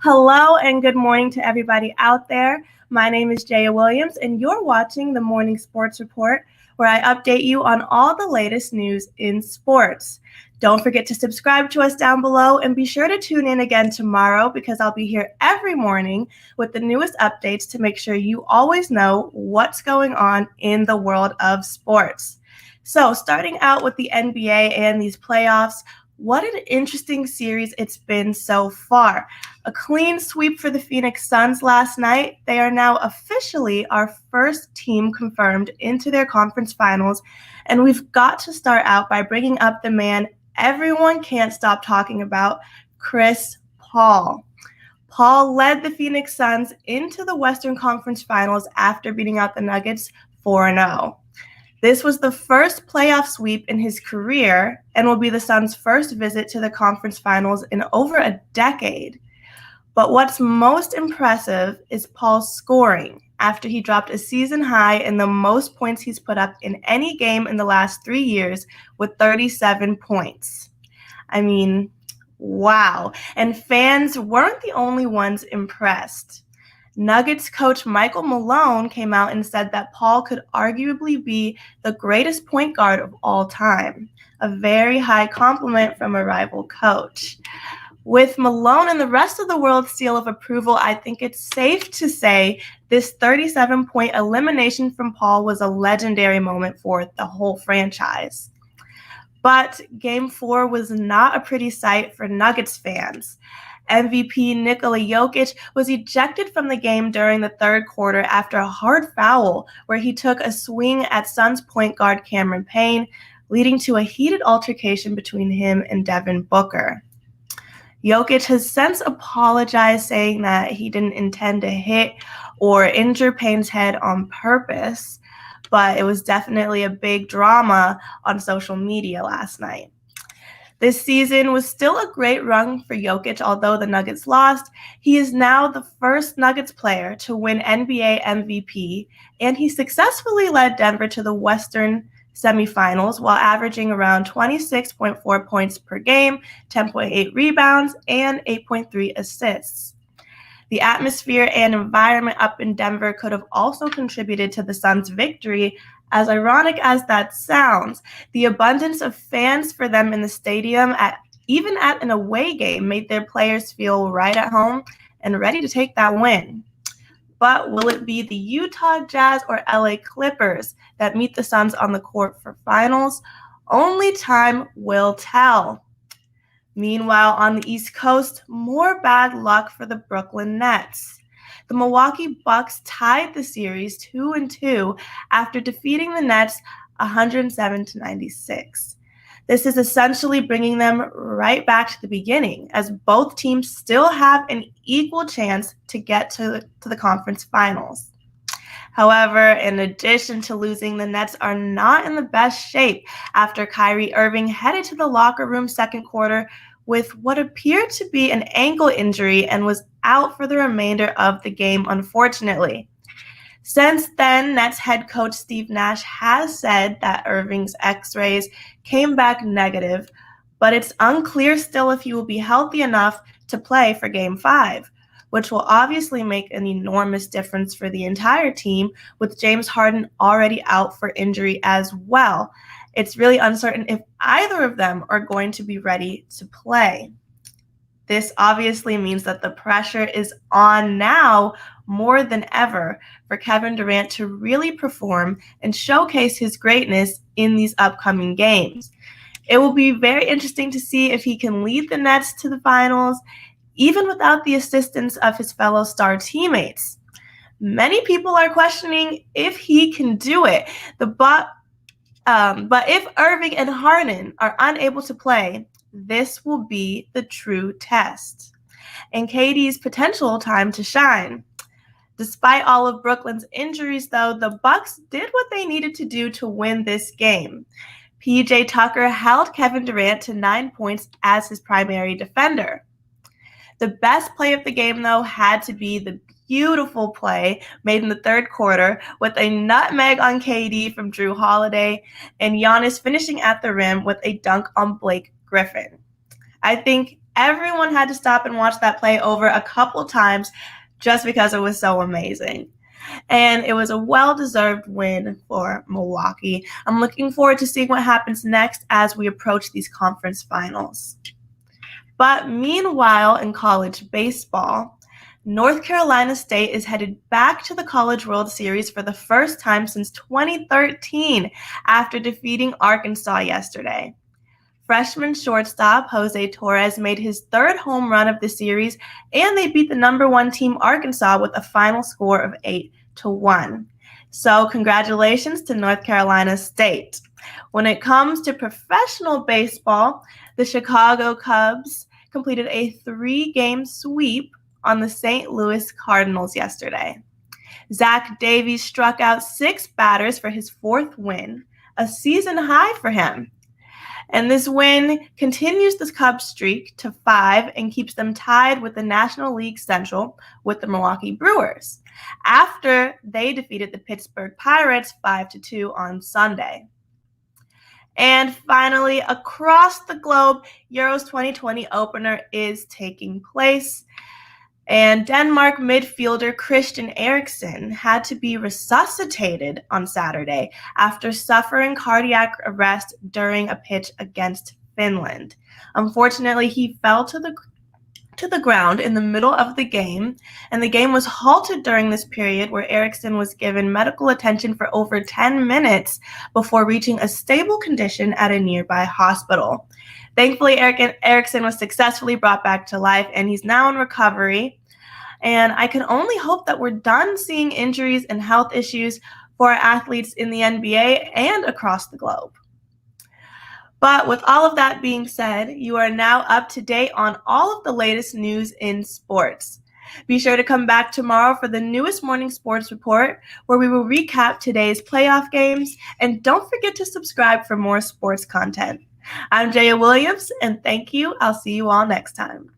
Hello and good morning to everybody out there. My name is Jaya Williams, and you're watching the Morning Sports Report, where I update you on all the latest news in sports. Don't forget to subscribe to us down below, and be sure to tune in again tomorrow because I'll be here every morning with the newest updates to make sure you always know what's going on in the world of sports. So, starting out with the NBA and these playoffs, what an interesting series it's been so far. A clean sweep for the Phoenix Suns last night. They are now officially our first team confirmed into their conference finals, and we've got to start out by bringing up the man everyone can't stop talking about, Chris Paul. Paul led the Phoenix Suns into the Western Conference Finals after beating out the Nuggets 4-0. This was the first playoff sweep in his career and will be the Suns' first visit to the conference finals in over a decade. But what's most impressive is Paul's scoring after he dropped a season high in the most points he's put up in any game in the last 3 years with 37 points. I mean, wow. And fans weren't the only ones impressed. Nuggets coach Michael Malone came out and said that Paul could arguably be the greatest point guard of all time, a very high compliment from a rival coach. With Malone and the rest of the world's seal of approval, I think it's safe to say this 37-point elimination from Paul was a legendary moment for the whole franchise. But Game 4 was not a pretty sight for Nuggets fans. MVP Nikola Jokic was ejected from the game during the third quarter after a hard foul where he took a swing at Suns point guard Cameron Payne, leading to a heated altercation between him and Devin Booker. Jokic has since apologized, saying that he didn't intend to hit or injure Payne's head on purpose, but it was definitely a big drama on social media last night. This season was still a great run for Jokic, although the Nuggets lost. He is now the first Nuggets player to win NBA MVP, and he successfully led Denver to the Western semifinals while averaging around 26.4 points per game, 10.8 rebounds, and 8.3 assists. The atmosphere and environment up in Denver could have also contributed to the Suns' victory. As ironic as that sounds, the abundance of fans for them in the stadium, even at an away game, made their players feel right at home and ready to take that win. But will it be the Utah Jazz or LA Clippers that meet the Suns on the court for finals? Only time will tell. Meanwhile, on the East Coast, more bad luck for the Brooklyn Nets. The Milwaukee Bucks tied the series 2-2 after defeating the Nets 107-96. This is essentially bringing them right back to the beginning, as both teams still have an equal chance to get to the conference finals. However, in addition to losing, the Nets are not in the best shape after Kyrie Irving headed to the locker room second quarter with what appeared to be an ankle injury and was out for the remainder of the game, unfortunately. Since then, Nets head coach Steve Nash has said that Irving's x-rays came back negative, but it's unclear still if he will be healthy enough to play for Game 5, which will obviously make an enormous difference for the entire team, with James Harden already out for injury as well. It's really uncertain if either of them are going to be ready to play. This obviously means that the pressure is on now more than ever for Kevin Durant to really perform and showcase his greatness in these upcoming games. It will be very interesting to see if he can lead the Nets to the finals, even without the assistance of his fellow star teammates. Many people are questioning if he can do it. But if Irving and Harden are unable to play, this will be the true test and KD's potential time to shine. Despite all of Brooklyn's injuries, though, the Bucks did what they needed to do to win this game. PJ Tucker held Kevin Durant to 9 points as his primary defender. The best play of the game, though, had to be the beautiful play made in the third quarter with a nutmeg on KD from Drew Holiday and Giannis finishing at the rim with a dunk on Blake Griffin. I think Everyone had to stop and watch that play over a couple times just because it was so amazing. And it was a well-deserved win for Milwaukee. I'm looking forward to seeing what happens next as we approach these conference finals. But meanwhile, in college baseball, North Carolina State is headed back to the College World Series for the first time since 2013 after defeating Arkansas yesterday. Freshman shortstop Jose Torres made his third home run of the series, and they beat the number 1 team Arkansas with a final score of 8-1. So congratulations to North Carolina State. When it comes to professional baseball, the Chicago Cubs completed a 3-game sweep on the St. Louis Cardinals yesterday. Zach Davies struck out 6 batters for his 4th win, a season high for him. And this win continues the Cubs streak to 5 and keeps them tied with the National League Central with the Milwaukee Brewers after they defeated the Pittsburgh Pirates 5-2 on Sunday. And finally, across the globe, Euros 2020 opener is taking place. And Denmark midfielder Christian Eriksen had to be resuscitated on Saturday after suffering cardiac arrest during a pitch against Finland. Unfortunately, he fell to the ground in the middle of the game, and the game was halted during this period where Eriksen was given medical attention for over 10 minutes before reaching a stable condition at a nearby hospital. Thankfully, Eriksen was successfully brought back to life, and he's now in recovery. And I can only hope that we're done seeing injuries and health issues for our athletes in the NBA and across the globe. But with all of that being said, you are now up to date on all of the latest news in sports. Be sure to come back tomorrow for the newest morning sports report, where we will recap today's playoff games. And don't forget to subscribe for more sports content. I'm Jaya Williams, and thank you. I'll see you all next time.